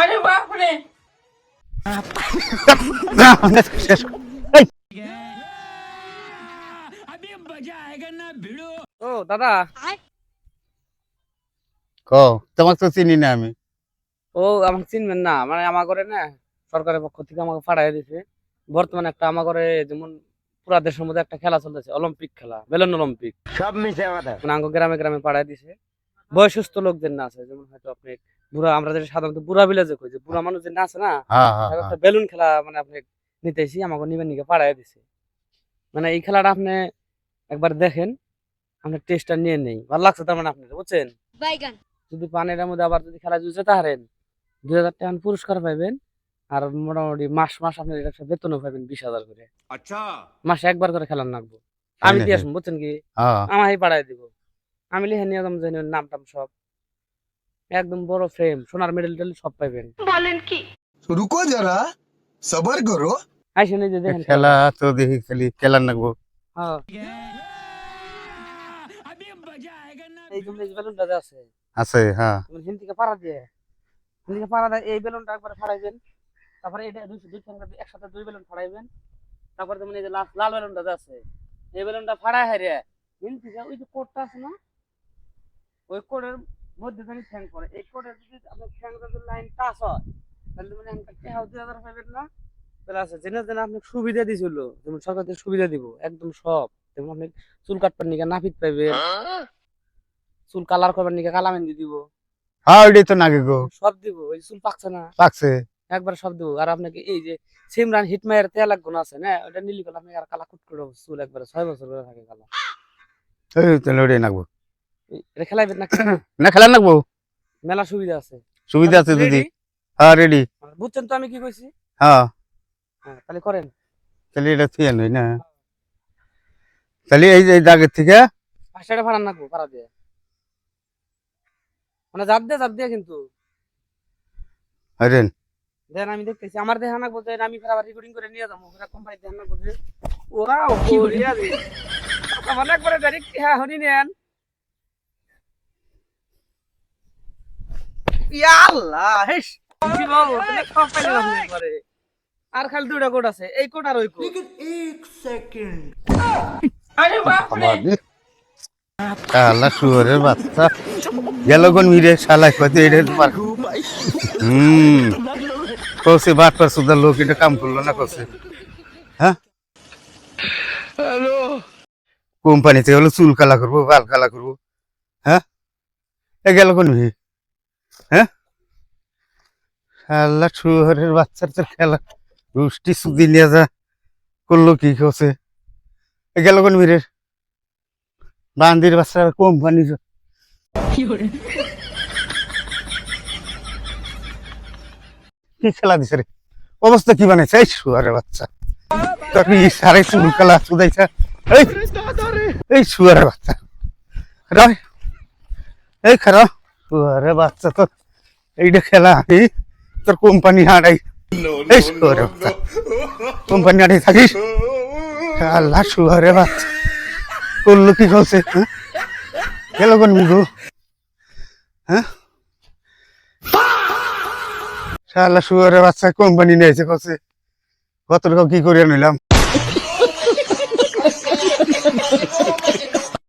अरे बाप रे ও দাদা, ক তোমাকে তো চিনি না আমি। ও আমাকে চিনবেন না, মানে আমার ঘরে না সরকারের পক্ষ থেকে আমাকে পাঠাই দিয়েছে। বর্তমানে একটা আমার ঘরে যেমন পুরা দেশের মধ্যে একটা খেলা চলতেছে, অলিম্পিক খেলা, বেলুন অলিম্পিক। সব মিশে কথা। মানে আমাকে গ্রামে গ্রামে পাঠাই দিয়েছে। বয়সস্থ লোকদের না আছে, যেমন হয়তো আপনি বুড়া, আমরা যেটা সাধারণত বুড়া ভিলেজে কই, যে বুড়া মানুষ যে না আছে না, হ্যাঁ হ্যাঁ তাকে হ্যাঁ। একটা বেলুন খেলা মানে আপনি নিতেছি, আমাকে নিবেন নিকে পাঠাই দিছে। মানে এই খেলাটা আপনি একবার দেখেন, আপনার টেস্টটা নিয়ে নেই, ভালো লাগছে তার মানে আপনি বুঝছেন। যদি পানের মধ্যে আবার যদি খেলা জুড়ে তাহারেন 2000 টাকা পুরস্কার পাইবেন, আর মোটামুটি মাস মাস আপনি একটা বেতনও পাইবেন 20,000 করে। আচ্ছা মাসে একবার করে খেলার নাকবো, আমি দিয়ে আসবো বুঝছেন কি, হ্যাঁ আমাকে পাঠাই দিব, আমি লিখে নিয়ে যাবো, জানি নাম টাম সব, একদম বড় ফ্রেম, সোনার মেডেল টেডেল সব পাইবেন। रुको जरा सबर करो। আইসে নিয়ে যে দেখেন খেলা তো দেখি খালি খেলার নাকবো। হ্যাঁ, এই জন্য এই বেলুনটা যে আছে, আছে হ্যাঁ। তুমি হিন্দিকে পাড়া দিয়ে, হিন্দিকে পাড়া দিয়ে এই বেলুনটা একবার ফাড়াইবেন, তারপরে এটা দুই সঙ্গে একসাথে দুই বেলুন ফাড়াইবেন, তারপরে যেমন এই যে লাল বেলুনটা যে আছে, এই বেলুনটা ফাড়াই হারিয়ে হিন্দিকে ওই যে কোডটা আছে না, ওই কোডের মধ্যে জানি ঠ্যাং পড়ে, এই কোডের যদি আপনার ঠ্যাংটা যদি লাইন টাচ হয়, তাহলে মানে একটা 2000 পাইবেন না। তাহলে আছে জেনে জেনে আপনি সুবিধা দিছিল, যেমন সরকার থেকে সুবিধা দিব একদম সব, যেমন আপনি চুল কাটবার নিকে নাপিত পাইবেন, চুল কালার করবার নিকে কালা মেহেন্দি দিব, হ্যাঁ ওইটাই তো নাকি গো। সব দিব, ওই চুল পাকছে না পাকছে। একবার সব দিব। আর আপনাকে এই যে সিমরান হিটমায়ের তেল এক গুণ আছে না, ওটা নিলি করলে আপনি আর কালা কুট করে চুল একবারে 6 বছর করে থাকে কালা। এই তাহলে ওইটাই নাকবো। এটা খেলাইবেন না, না খেলার নাকবো, মেলা সুবিধা আছে। সুবিধা আছে দিদি। Ready? হ্যাঁ রেডি। বুঝছেন তো আমি কি কইছি? হ্যাঁ হ্যাঁ তাহলে করেন। তাহলে এটা থিয়ে নই না, তাহলে এই যে দাগের থেকে 5 টাকা ভাড়া নাকবো, ভাড়া দিয়ে, মানে জাপ দিয়ে কিন্তু হরেন দেন, আমি দেখতেছি আমার দেখা নাকবো, যে আমি ফের আবার রেকর্ডিং করে নিয়ে যাবো, ফের কোম্পানি দেখা নাকবো যে ওরা ওরিয়া দি আমার একবারে ডাইরেক্ট হ্যাঁ হনি নেন। ইয়া আল্লাহ হেস কি বলবো, তুমি সব পাইলে আপনি একবারে। আর খালি দুইটা কোড আছে, এই কোড আর ওই কোড। अरे बाप रे শালা শুয়োরের বাচ্চা গেল কোন মিরে শালা কত এটা কসে বাট পার সুদা লোক এটা কাম করলো না কসে। হ্যাঁ কোম্পানিতে হলো চুল কালা করবো, বাল কালা করবো। হ্যাঁ এ গেল কোন মিরে? হ্যাঁ শালা শুয়োরের বাচ্চার তো খেলা রুষ্টি সুদি নিয়ে যা করলো কি কসে। এ গেল কোন মিরে? বান্দির বাচ্চা কোম্পানি কি খেলা দিছে রে, অবস্থা কি বানাইছে এই শুয়ারের বাচ্চা। তুই সারে চুল কালা চুদাইছা এই এই শুয়ারের বাচ্চা রাই এই খারা শুয়ারের বাচ্চা, তোর এইটা খেলা আমি তোর কোম্পানি হাঁটাই এই শুয়ারের বাচ্চা, কোম্পানি হাঁটাই থাকিস। আল্লাহ শুয়ারের বাচ্চা করলো কি করছে, হ্যাঁ গেল কোন মিগো? হ্যাঁ শালা শুয়ারের বাচ্চা কোম্পানি নিয়েছে কছে, কত টাকা কি করে নিলাম।